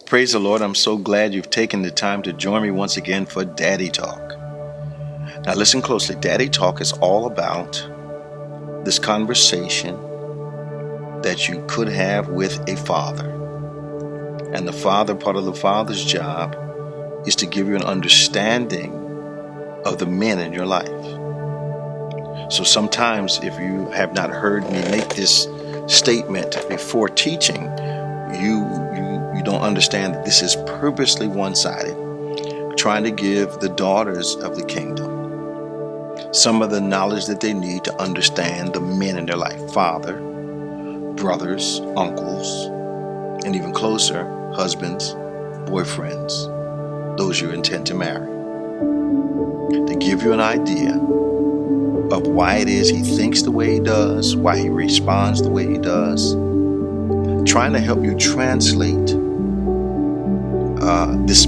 Praise the Lord. I'm so glad you've taken the time to join me once again for Daddy Talk. Now listen closely. Daddy Talk is all about this conversation that you could have with a father. And part of the father's job is to give you an understanding of the men in your life. So sometimes if you have not heard me make this statement before teaching, you don't understand that this is purposely one-sided, trying to give the daughters of the kingdom some of the knowledge that they need to understand the men in their life: father, brothers, uncles, and even closer, husbands, boyfriends, those you intend to marry. To give you an idea of why it is he thinks the way he does, why he responds the way he does, trying to help you translate these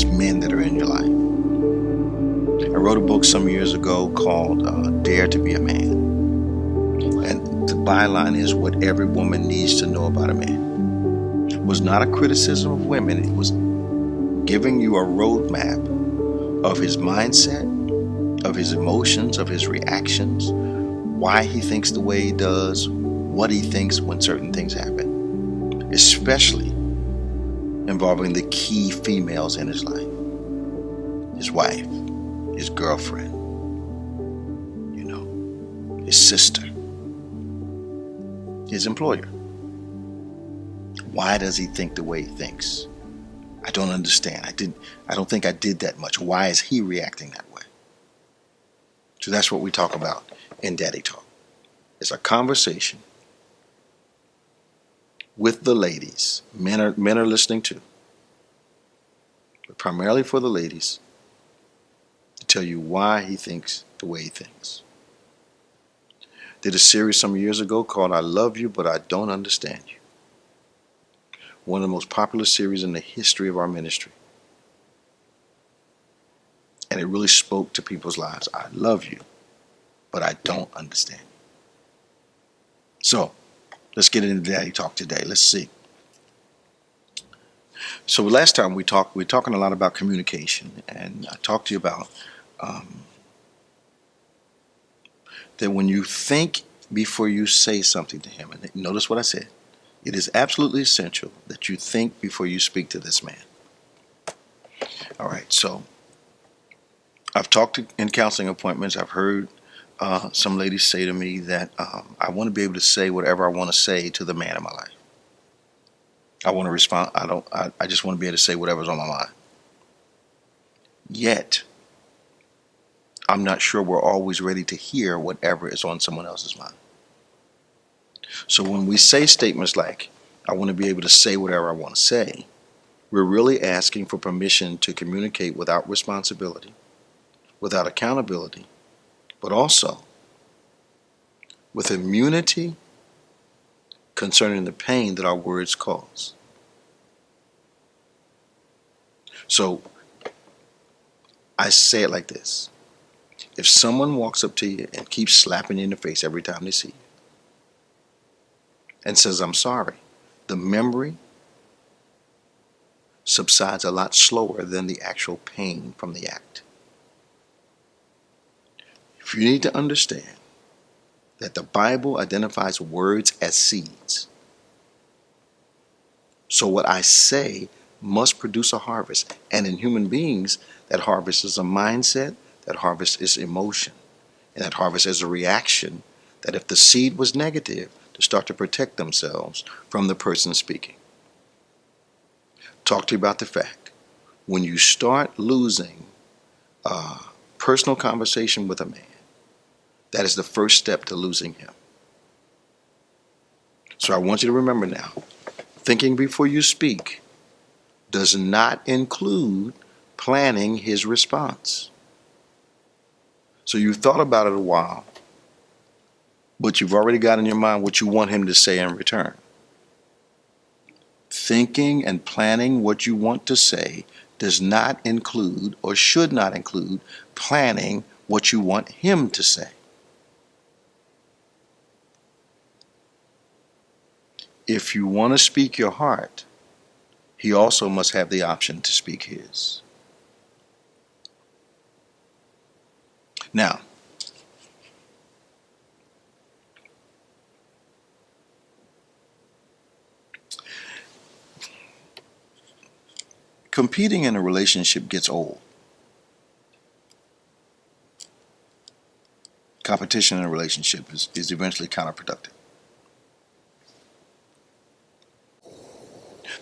men that are in your life. I wrote a book some years ago called Dare to Be a Man. And the byline is what every woman needs to know about a man. It was not a criticism of women. It was giving you a roadmap of his mindset, of his emotions, of his reactions, why he thinks the way he does, what he thinks when certain things happen, especially involving the key females in his life: his wife, his girlfriend, his sister, his employer. Why does he think the way he thinks? I don't understand. I don't think I did that much. Why is he reacting that way? So that's what we talk about in Daddy Talk. It's a conversation with the ladies. Men are listening too, but primarily for the ladies, to tell you why he thinks the way he thinks. Did a series some years ago called I Love You, But I Don't Understand You. One of the most popular series in the history of our ministry. And it really spoke to people's lives. I love you, but I don't understand you. So, let's get into Daddy Talk today. Let's see. So last time we were talking a lot about communication, and I talked to you about that when you think before you say something to him, and notice what I said, it is absolutely essential that you think before you speak to this man. All right, so I've talked in counseling appointments. I've heard some ladies say to me that I want to be able to say whatever I want to say to the man in my life. I want to respond. I just want to be able to say whatever's on my mind. Yet, I'm not sure we're always ready to hear whatever is on someone else's mind. So when we say statements like, I want to be able to say whatever I want to say, we're really asking for permission to communicate without responsibility, without accountability, but also with immunity concerning the pain that our words cause. So I say it like this. If someone walks up to you and keeps slapping you in the face every time they see you and says, I'm sorry, the memory subsides a lot slower than the actual pain from the act. If you need to understand that the Bible identifies words as seeds, so what I say must produce a harvest. And in human beings, that harvest is a mindset, that harvest is emotion, and that harvest is a reaction that if the seed was negative, to start to protect themselves from the person speaking. Talk to you about the fact, when you start losing personal conversation with a man, that is the first step to losing him. So I want you to remember now, thinking before you speak does not include planning his response. So you've thought about it a while, but you've already got in your mind what you want him to say in return. Thinking and planning what you want to say does not include or should not include planning what you want him to say. If you want to speak your heart, he also must have the option to speak his. Now, competing in a relationship gets old. Competition in a relationship is eventually counterproductive.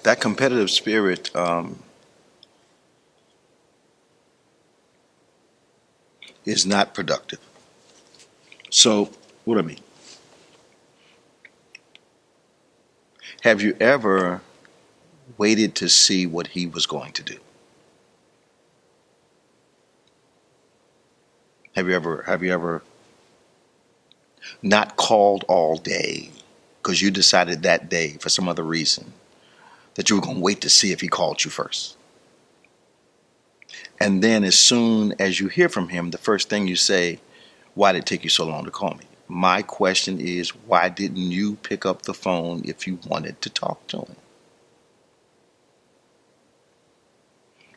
That competitive spirit is not productive. So, what do I mean? Have you ever waited to see what he was going to do? Have you ever not called all day because you decided that day for some other reason that you were going to wait to see if he called you first? And then as soon as you hear from him, the first thing you say, why did it take you so long to call me? My question is, why didn't you pick up the phone if you wanted to talk to him?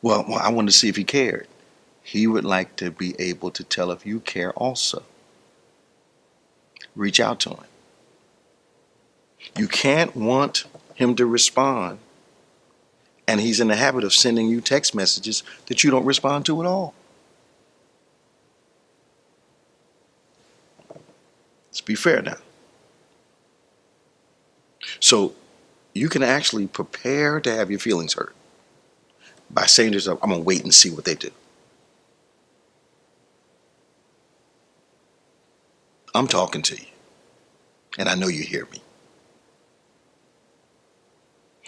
Well, I wanted to see if he cared. He would like to be able to tell if you care also. Reach out to him. You can't want him to respond, and he's in the habit of sending you text messages that you don't respond to at all. Let's be fair now. So you can actually prepare to have your feelings hurt by saying to yourself, I'm going to wait and see what they do. I'm talking to you, and I know you hear me.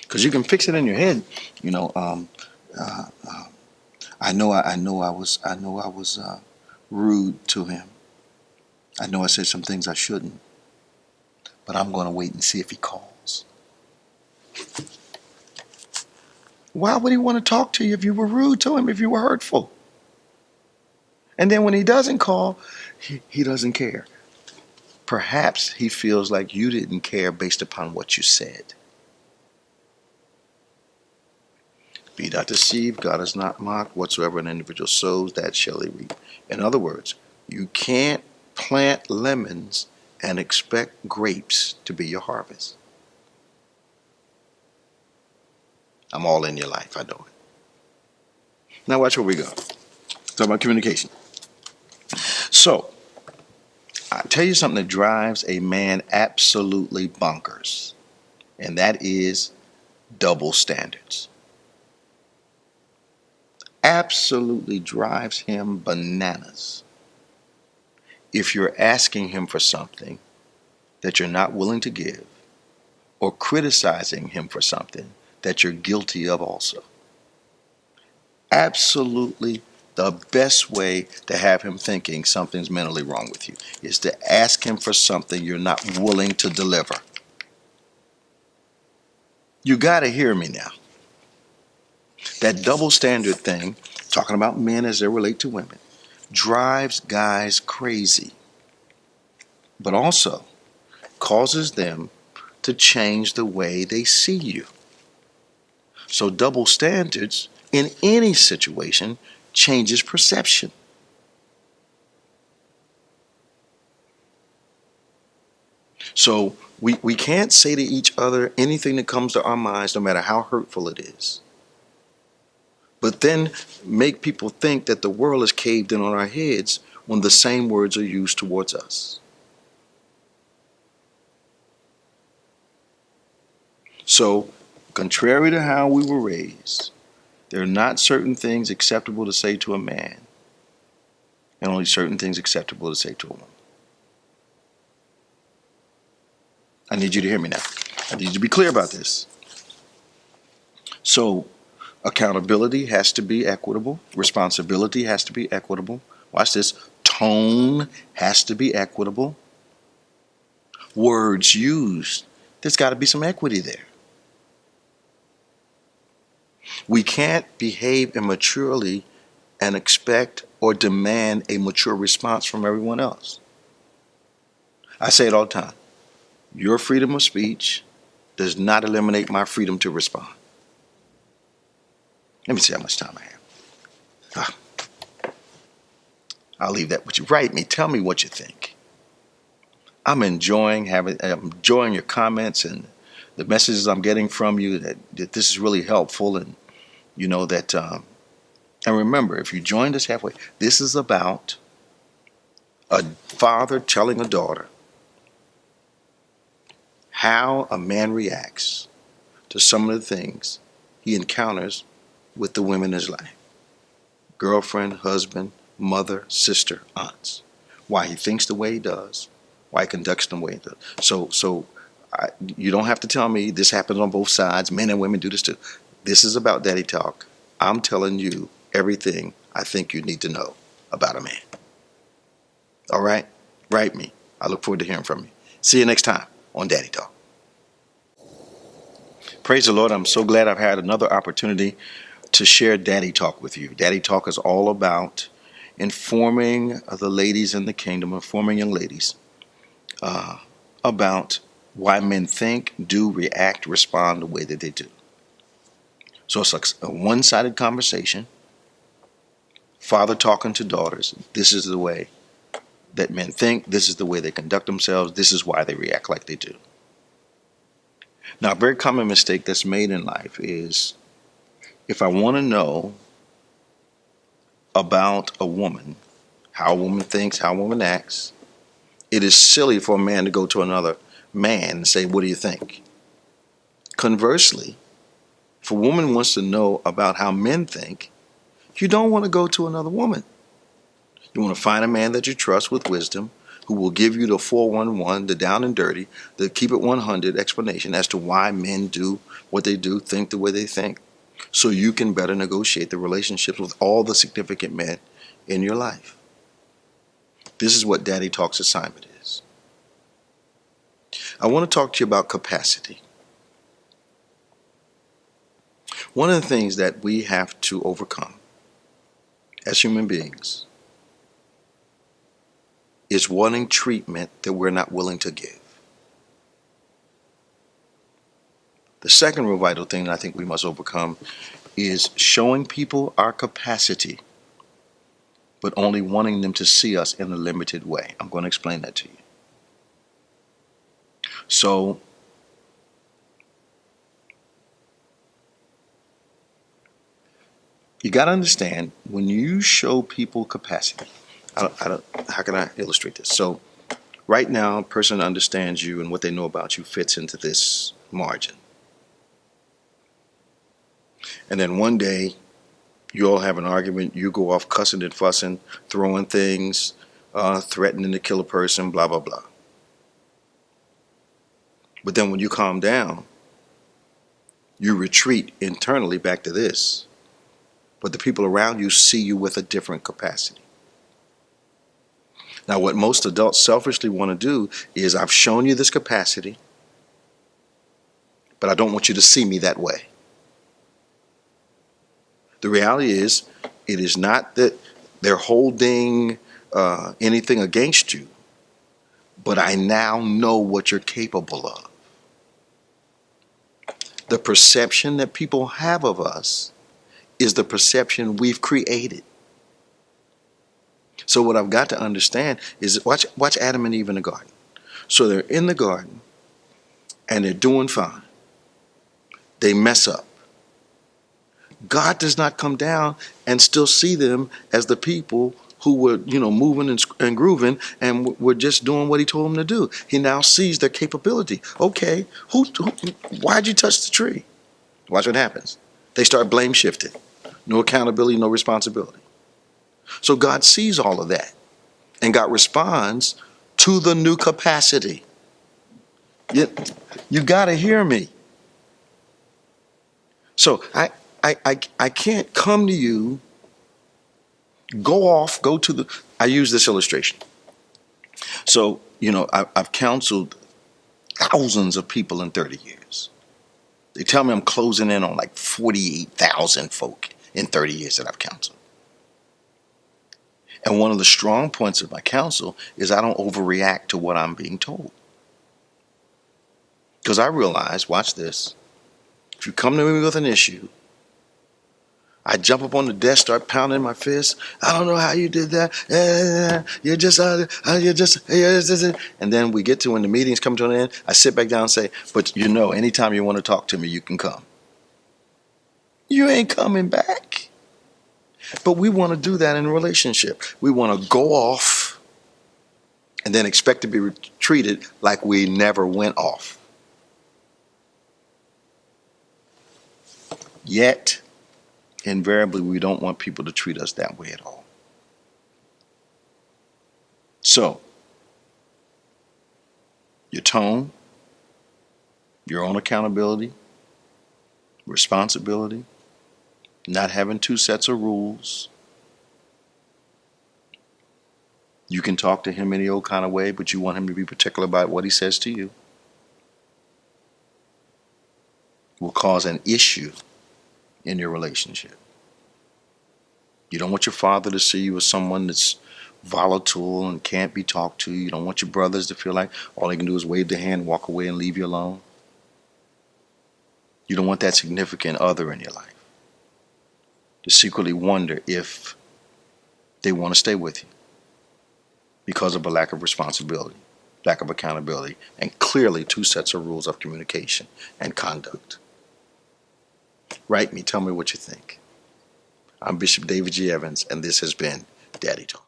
Because you can fix it in your head, you know. I know I was rude to him. I know I said some things I shouldn't, but I'm going to wait and see if he calls. Why would he want to talk to you if you were rude to him, if you were hurtful? And then when he doesn't call, he doesn't care. Perhaps he feels like you didn't care based upon what you said. Be not deceived, God is not mocked. Whatsoever an individual sows, that shall he reap. In other words, you can't plant lemons and expect grapes to be your harvest. I'm all in your life, I know it. Now watch where we go. Talk about communication. So, I'll tell you something that drives a man absolutely bonkers, and that is double standards. Absolutely drives him bananas if you're asking him for something that you're not willing to give, or criticizing him for something that you're guilty of also. Absolutely the best way to have him thinking something's mentally wrong with you is to ask him for something you're not willing to deliver. You got to hear me now. That double standard thing, talking about men as they relate to women, drives guys crazy, but also causes them to change the way they see you. So double standards in any situation changes perception. So we can't say to each other anything that comes to our minds, no matter how hurtful it is. But then make people think that the world is caved in on our heads when the same words are used towards us. So, contrary to how we were raised, there are not certain things acceptable to say to a man, and only certain things acceptable to say to a woman. I need you to hear me now. I need you to be clear about this. So, accountability has to be equitable. Responsibility has to be equitable. Watch this. Tone has to be equitable. Words used, there's got to be some equity there. We can't behave immaturely and expect or demand a mature response from everyone else. I say it all the time. Your freedom of speech does not eliminate my freedom to respond. Let me see how much time I have. Ah, I'll leave that with you. Write me. Tell me what you think. I'm enjoying your comments and the messages I'm getting from you that this is really helpful, and you know that. And remember, if you joined us halfway, this is about a father telling a daughter how a man reacts to some of the things he encounters with the women in his life: girlfriend, husband, mother, sister, aunts. Why he thinks the way he does, why he conducts the way he does. You don't have to tell me this happens on both sides. Men and women do this too. This is about daddy talk. I'm telling you everything I think you need to know about a man. All right? Write me. I look forward to hearing from you. See you next time on Daddy Talk. Praise the Lord. I'm so glad I've had another opportunity to share Daddy Talk with you. Daddy Talk is all about informing the ladies in the kingdom, informing young ladies about why men think, do, react, respond the way that they do. So it's a one-sided conversation. Father talking to daughters. This is the way that men think. This is the way they conduct themselves. This is why they react like they do. Now, a very common mistake that's made in life is, if I want to know about a woman, how a woman thinks, how a woman acts, it is silly for a man to go to another man and say, what do you think? Conversely, if a woman wants to know about how men think, you don't want to go to another woman. You want to find a man that you trust with wisdom, who will give you the 411, the down and dirty, the keep it 100 explanation as to why men do what they do, think the way they think, so you can better negotiate the relationships with all the significant men in your life. This is what Daddy Talk's assignment is. I want to talk to you about capacity. One of the things that we have to overcome as human beings is wanting treatment that we're not willing to give. The second real vital thing that I think we must overcome is showing people our capacity, but only wanting them to see us in a limited way. I'm going to explain that to you. So, you got to understand, when you show people capacity, how can I illustrate this? So, right now, a person understands you and what they know about you fits into this margin. And then one day, you all have an argument, you go off cussing and fussing, throwing things, threatening to kill a person, blah, blah, blah. But then when you calm down, you retreat internally back to this. But the people around you see you with a different capacity. Now, what most adults selfishly want to do is, I've shown you this capacity, but I don't want you to see me that way. The reality is, it is not that they're holding anything against you, but I now know what you're capable of. The perception that people have of us is the perception we've created. So what I've got to understand is, watch Adam and Eve in the garden. So they're in the garden and they're doing fine. They mess up. God does not come down and still see them as the people who were, moving and grooving and were just doing what he told them to do. He now sees their capability. Okay, why'd you touch the tree? Watch what happens. They start blame shifting. No accountability, no responsibility. So God sees all of that, and God responds to the new capacity. You got to hear me. So I can't come to you, go to the, I use this illustration. So, I've counseled thousands of people in 30 years. They tell me I'm closing in on like 48,000 folk in 30 years that I've counseled. And one of the strong points of my counsel is I don't overreact to what I'm being told. Because I realize, watch this, if you come to me with an issue, I jump up on the desk, start pounding my fist. I don't know how you did that. You're just. And then we get to when the meetings come to an end. I sit back down and say, but anytime you want to talk to me, you can come. You ain't coming back. But we want to do that in a relationship. We want to go off and then expect to be treated like we never went off. Yet, invariably, we don't want people to treat us that way at all. So, your tone, your own accountability, responsibility, not having two sets of rules. You can talk to him any old kind of way, but you want him to be particular about what he says to you. Will cause an issue in your relationship. You don't want your father to see you as someone that's volatile and can't be talked to. You don't want your brothers to feel like all they can do is wave their hand, walk away, and leave you alone. You don't want that significant other in your life to secretly wonder if they want to stay with you because of a lack of responsibility, lack of accountability, and clearly two sets of rules of communication and conduct. Write me, tell me what you think. I'm Bishop David G. Evans, and this has been Daddy Talk.